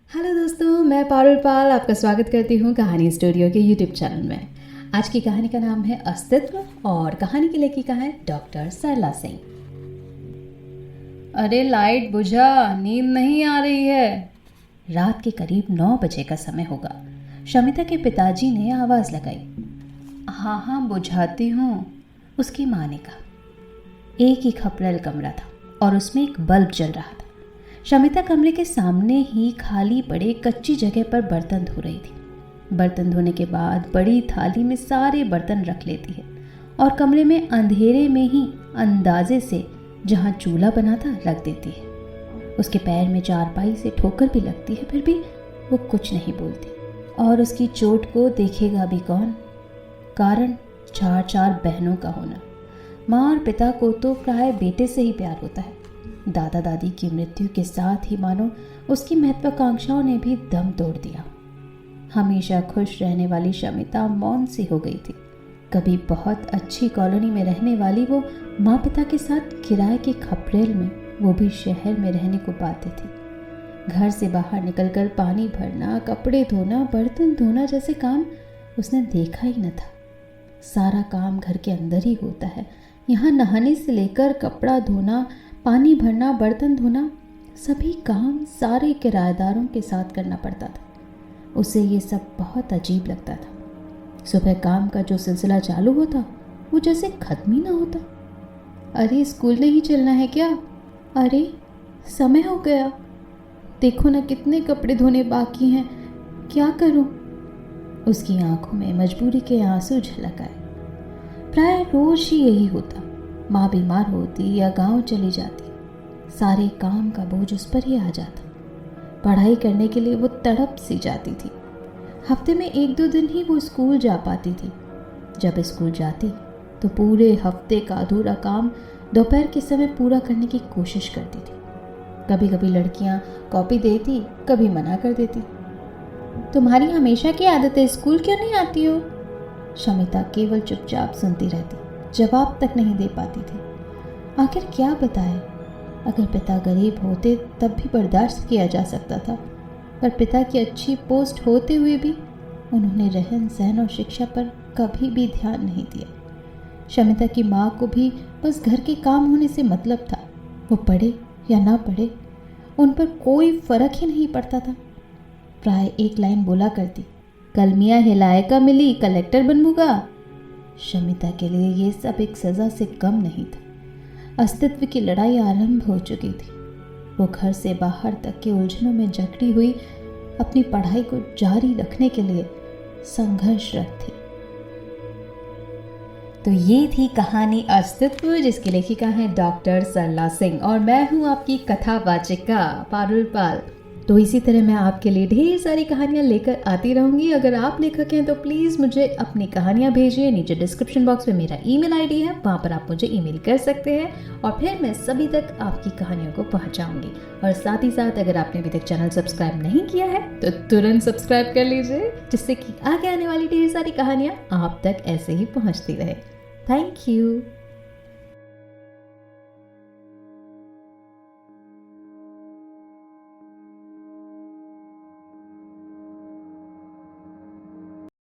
Hello दोस्तों, मैं पारुल पाल आपका स्वागत करती हूँ कहानी स्टूडियो के यूट्यूब चैनल में। आज की कहानी का नाम है अस्तित्व और कहानी की लेखिका है डॉक्टर सरला सिंह। अरे लाइट बुझा, नींद नहीं आ रही है। रात के करीब 9 बजे का समय होगा। शमिता के पिताजी ने आवाज़ लगाई। हाँ हाँ बुझाती हूँ, उसकी माँ ने कहा। एक ही खपड़ेल कमरा था और उसमें एक बल्ब जल रहा था। शमिता कमरे के सामने ही खाली पड़े कच्ची जगह पर बर्तन धो रही थी। बर्तन धोने के बाद बड़ी थाली में सारे बर्तन रख लेती है और कमरे में अंधेरे में ही अंदाजे से जहाँ चूल्हा बना था रख देती है। उसके पैर में चारपाई से ठोकर भी लगती है, फिर भी वो कुछ नहीं बोलती। और उसकी चोट को देखेगा भी कौन? कारण चार बहनों का होना। माँ और पिता को तो प्राय बेटे से ही प्यार होता है। दादा दादी की मृत्यु के साथ ही मानो उसकी महत्वाकांक्षाओं ने भी दम तोड़ दिया। हमेशा खुश रहने वाली शमिता मौन सी हो गई थी। कभी बहुत अच्छी कॉलोनी में रहने वाली वो माँ पिता के साथ किराए के खपरेल में, वो भी शहर में रहने को पाती थी। घर से बाहर निकलकर पानी भरना, कपड़े धोना, बर्तन धोना जैसे काम उसने देखा ही न था। सारा काम घर के अंदर ही होता है। यहाँ नहाने से लेकर कपड़ा धोना, पानी भरना, बर्तन धोना, सभी काम सारे किराएदारों के साथ करना पड़ता था। उसे ये सब बहुत अजीब लगता था। सुबह काम का जो सिलसिला चालू होता वो जैसे खत्म ही ना होता। अरे स्कूल नहीं चलना है क्या? अरे समय हो गया, देखो ना कितने कपड़े धोने बाकी हैं, क्या करूं? उसकी आंखों में मजबूरी के आंसू झलक आए। प्राय रोज ही यही होता। माँ बीमार होती या गांव चली जाती, सारे काम का बोझ उस पर ही आ जाता। पढ़ाई करने के लिए वो तड़प सी जाती थी। हफ्ते में 1-2 दिन ही वो स्कूल जा पाती थी। जब स्कूल जाती तो पूरे हफ्ते का अधूरा काम दोपहर के समय पूरा करने की कोशिश करती थी। कभी कभी लड़कियां कॉपी देती, कभी मना कर देती। तुम्हारी हमेशा की आदत है, स्कूल क्यों नहीं आती हो? शमिता केवल चुपचाप सुनती रहती, जवाब तक नहीं दे पाती थी। आखिर क्या बताए? अगर पिता गरीब होते तब भी बर्दाश्त किया जा सकता था, पर पिता की अच्छी पोस्ट होते हुए भी उन्होंने रहन सहन और शिक्षा पर कभी भी ध्यान नहीं दिया। शमिता की माँ को भी बस घर के काम होने से मतलब था। वो पढ़े या ना पढ़े, उन पर कोई फर्क ही नहीं पड़ता था। प्राय एक लाइन बोला करती, कल मियाँ हिलाए का मिली, कलेक्टर बनूंगा। शमिता के लिए ये सब एक सज़ा से कम नहीं था। अस्तित्व की लड़ाई आरंभ हो चुकी थी। वो घर से बाहर तक के उलझनों में जकड़ी हुई अपनी पढ़ाई को जारी रखने के लिए संघर्षरत थी। तो ये थी कहानी अस्तित्व, जिसकी लेखिका है डॉक्टर सरला सिंह और मैं हूँ आपकी कथावाचिका पारुल पाल। तो इसी तरह मैं आपके लिए ढेर सारी कहानियाँ लेकर आती रहूँगी। अगर आप लेखक हैं तो प्लीज़ मुझे अपनी कहानियाँ भेजिए। नीचे डिस्क्रिप्शन बॉक्स में मेरा ईमेल आईडी है, वहाँ पर आप मुझे ईमेल कर सकते हैं और फिर मैं सभी तक आपकी कहानियों को पहुँचाऊँगी। और साथ ही साथ अगर आपने अभी तक चैनल सब्सक्राइब नहीं किया है तो तुरंत सब्सक्राइब कर लीजिए, जिससे कि आगे आने वाली ढेर सारी कहानियाँ आप तक ऐसे ही पहुँचती रहे। Thank you.